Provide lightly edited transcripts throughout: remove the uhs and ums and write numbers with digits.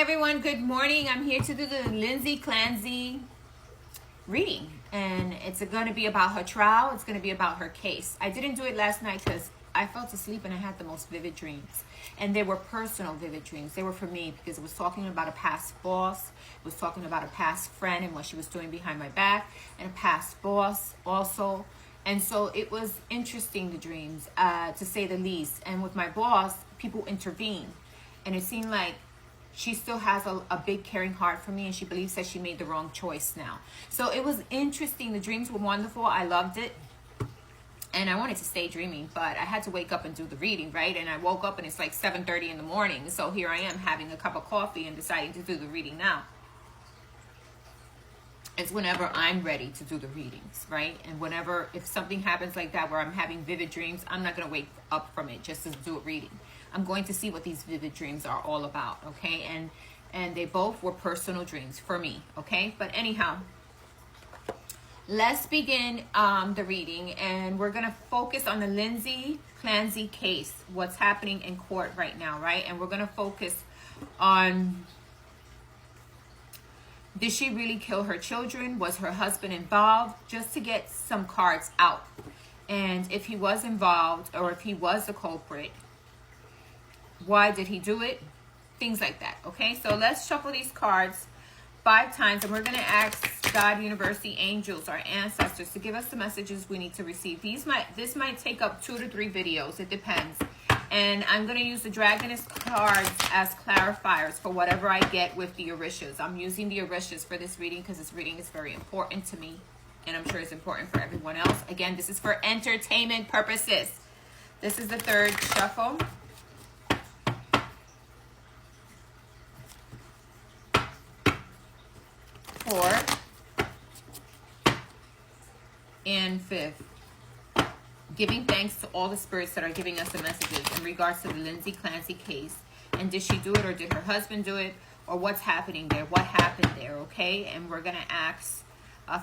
Hi everyone, good morning. I'm here to do the Lindsay Clancy reading, and it's going to be about her trial. It's going to be about her case. I didn't do it last night because I fell asleep and I had the most vivid dreams, and they were personal vivid dreams. They were for me because it was talking about a past boss, it was talking about a past friend and what she was doing behind my back, and a past boss also. And so it was interesting, the dreams, to say the least. And with my boss, people intervened, and it seemed like she still has a big caring heart for me, and she believes that she made the wrong choice now. So it was interesting. The dreams were wonderful. I loved it. And I wanted to stay dreaming, but I had to wake up and do the reading, right? And I woke up and it's like 7:30 in the morning. So here I am having a cup of coffee and deciding to do the reading now. It's whenever I'm ready to do the readings, right? And if something happens like that where I'm having vivid dreams, I'm not going to wake up from it just to do a reading. I'm going to see what these vivid dreams are all about, okay? And they both were personal dreams for me, okay? But anyhow, let's begin the reading, and we're going to focus on the Lindsay Clancy case, what's happening in court right now, right? And we're going to focus on, did she really kill her children? Was her husband involved? Just to get some cards out. And if he was involved, or if he was the culprit, why did he do it? Things like that, okay? So let's shuffle these cards 5 times, and we're going to ask God, University, angels, our ancestors to give us the messages we need to receive. This might take up 2 to 3 videos. It depends. And I'm going to use the Dragoness cards as clarifiers for whatever I get with the Orishas. I'm using the Orishas for this reading because this reading is very important to me, and I'm sure it's important for everyone else. Again, this is for entertainment purposes. This is the 3rd shuffle. 4th and 5th. Giving thanks to all the spirits that are giving us the messages in regards to the Lindsay Clancy case. And did she do it, or did her husband do it, or what's happening there? What happened there, okay? And we're going to ask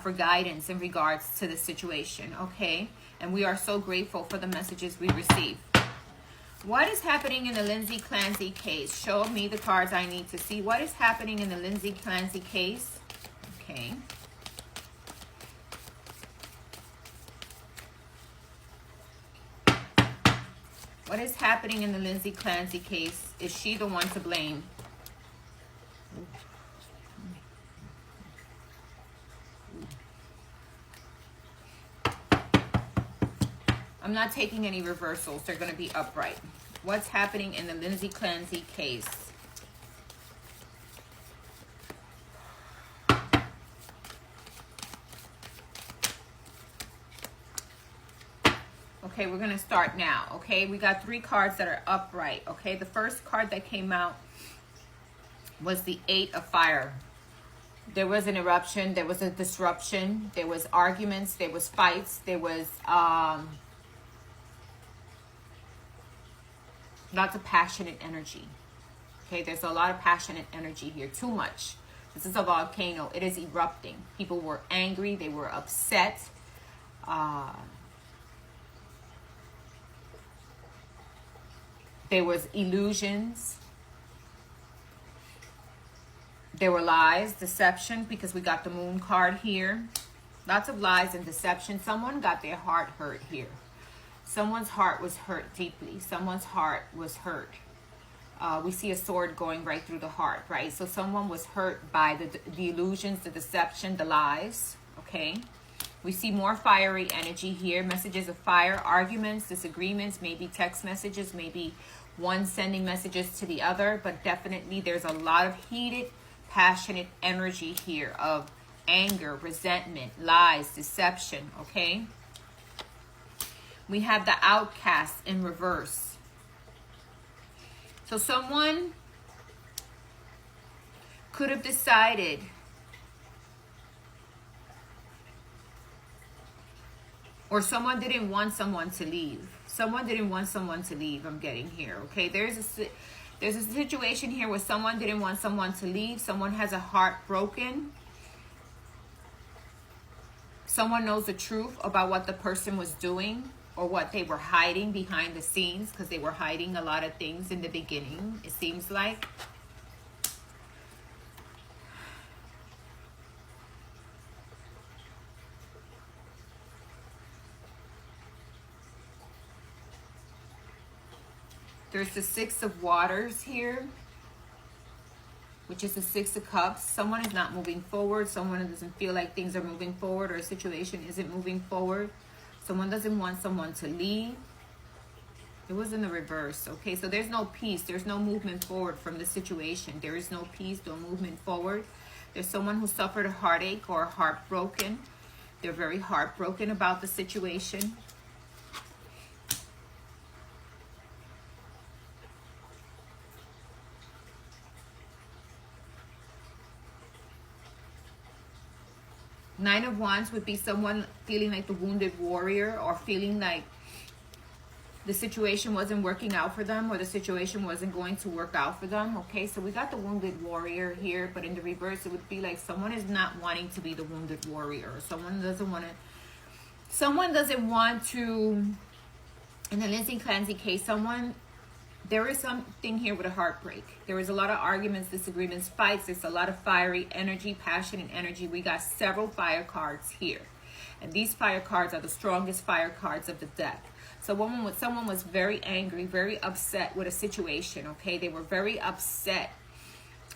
for guidance in regards to the situation, okay? And we are so grateful for the messages we receive. What is happening in the Lindsay Clancy case? Show me the cards I need to see. What is happening in the Lindsay Clancy case? Okay. What is happening in the Lindsay Clancy case? Is she the one to blame? I'm not taking any reversals. They're going to be upright. What's happening in the Lindsay Clancy case? Okay, we're going to start now, okay? We got 3 cards that are upright, okay? The first card that came out was the 8 of Fire. There was an eruption. There was a disruption. There was arguments. There was fights. There was lots of passionate energy, okay? There's a lot of passionate energy here. Too much. This is a volcano. It is erupting. People were angry. They were upset. There was illusions. There were lies, deception, because we got the Moon card here. Lots of lies and deception. Someone got their heart hurt here. Someone's heart was hurt deeply. Someone's heart was hurt. We see a sword going right through the heart, right? So someone was hurt by the illusions, the deception, the lies, okay? We see more fiery energy here. Messages of fire, arguments, disagreements, maybe text messages, maybe one sending messages to the other. But definitely there's a lot of heated, passionate energy here of anger, resentment, lies, deception, okay? We have the Outcast in reverse. So someone could have decided or someone didn't want someone to leave. Someone didn't want someone to leave, I'm getting here, okay? There's a situation here where someone didn't want someone to leave. Someone has a heart broken. Someone knows the truth about what the person was doing or what they were hiding behind the scenes, because they were hiding a lot of things in the beginning, it seems like. There's the Six of Waters here, which is the Six of Cups. Someone is not moving forward. Someone doesn't feel like things are moving forward, or a situation isn't moving forward. Someone doesn't want someone to leave. It was in the reverse, okay? So there's no peace. There's no movement forward from the situation. There is no peace, no movement forward. There's someone who suffered a heartache or heartbroken. They're very heartbroken about the situation. Nine of Wands would be someone feeling like the wounded warrior, or feeling like the situation wasn't working out for them, or the situation wasn't going to work out for them. Okay, so we got the wounded warrior here, but in the reverse, it would be like someone is not wanting to be the wounded warrior, or someone doesn't want to, in the Lindsay Clancy case, there is something here with a heartbreak. There is a lot of arguments, disagreements, fights. There's a lot of fiery energy, passion and energy. We got several fire cards here, and these fire cards are the strongest fire cards of the deck. So someone was very angry, very upset with a situation, okay? They were very upset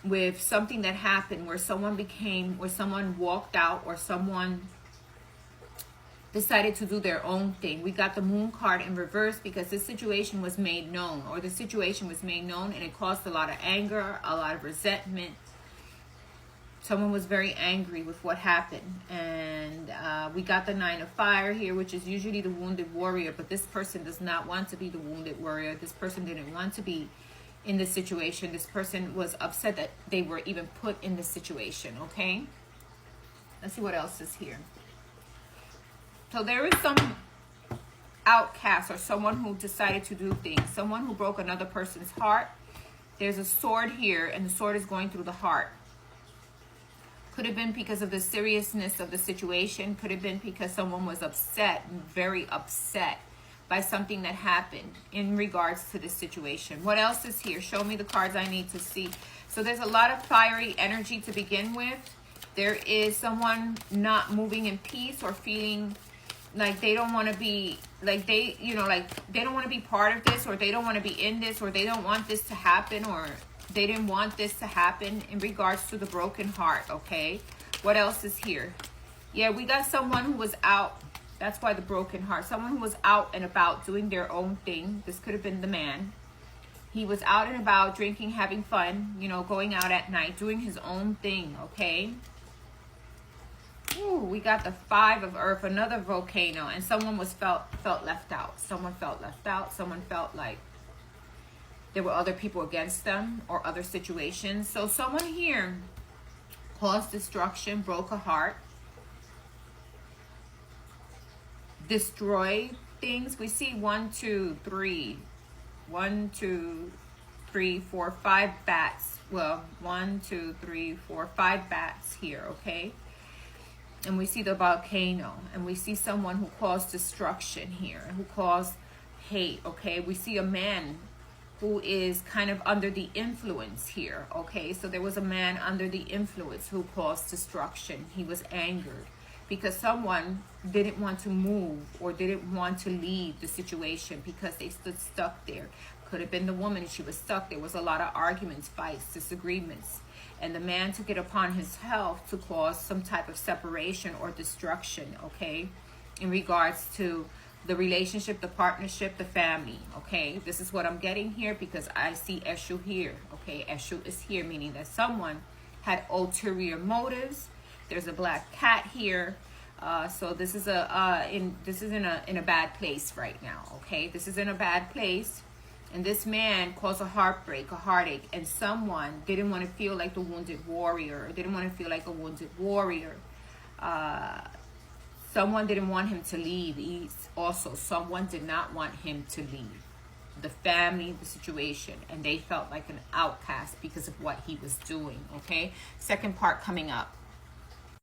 with something that happened, where someone walked out, or someone decided to do their own thing. We got the Moon card in reverse because this situation was made known, or the situation was made known, and it caused a lot of anger, a lot of resentment. Someone was very angry with what happened. And we got the Nine of Fire here, which is usually the wounded warrior. But this person does not want to be the wounded warrior. This person didn't want to be in this situation. This person was upset that they were even put in this situation, okay? Let's see what else is here. So there is some outcast, or someone who decided to do things. Someone who broke another person's heart. There's a sword here, and the sword is going through the heart. Could have been because of the seriousness of the situation. Could have been because someone was upset, very upset by something that happened in regards to this situation. What else is here? Show me the cards I need to see. So there's a lot of fiery energy to begin with. There is someone not moving in peace, or feeling like they don't want to be, like they don't want to be part of this, or they don't want to be in this, or they don't want this to happen, or they didn't want this to happen in regards to the broken heart, okay? What else is here? Yeah, we got someone who was out. That's why the broken heart. Someone who was out and about doing their own thing. This could have been the man. He was out and about, drinking, having fun, going out at night, doing his own thing, okay? Ooh, we got the Five of Earth, another volcano, and someone felt left out. Someone felt left out. Someone felt like there were other people against them, or other situations. So someone here caused destruction, broke a heart, destroyed things. We see 1, 2, 3, 1, 2, 3, 4, 5 bats. Well, 1, 2, 3, 4, 5 bats here, okay? And we see the volcano, and we see someone who caused destruction here, who caused hate, okay? We see a man who is kind of under the influence here, okay? So there was a man under the influence who caused destruction. He was angered because someone didn't want to move, or didn't want to leave the situation because they stood stuck there. Could have been the woman. She was stuck. There was a lot of arguments, fights, disagreements. And the man took it upon himself to cause some type of separation or destruction, okay? In regards to the relationship, the partnership, the family, okay? This is what I'm getting here because I see Eshu here, okay? Eshu is here, meaning that someone had ulterior motives. There's a black cat here. So this is in a bad place right now, okay? This is in a bad place. And this man caused a heartbreak, a heartache, and someone didn't want to feel like the wounded warrior, didn't want to feel like a wounded warrior. Someone didn't want him to leave. Also, someone did not want him to leave. The family, the situation, and they felt like an outcast because of what he was doing, okay? Second part coming up.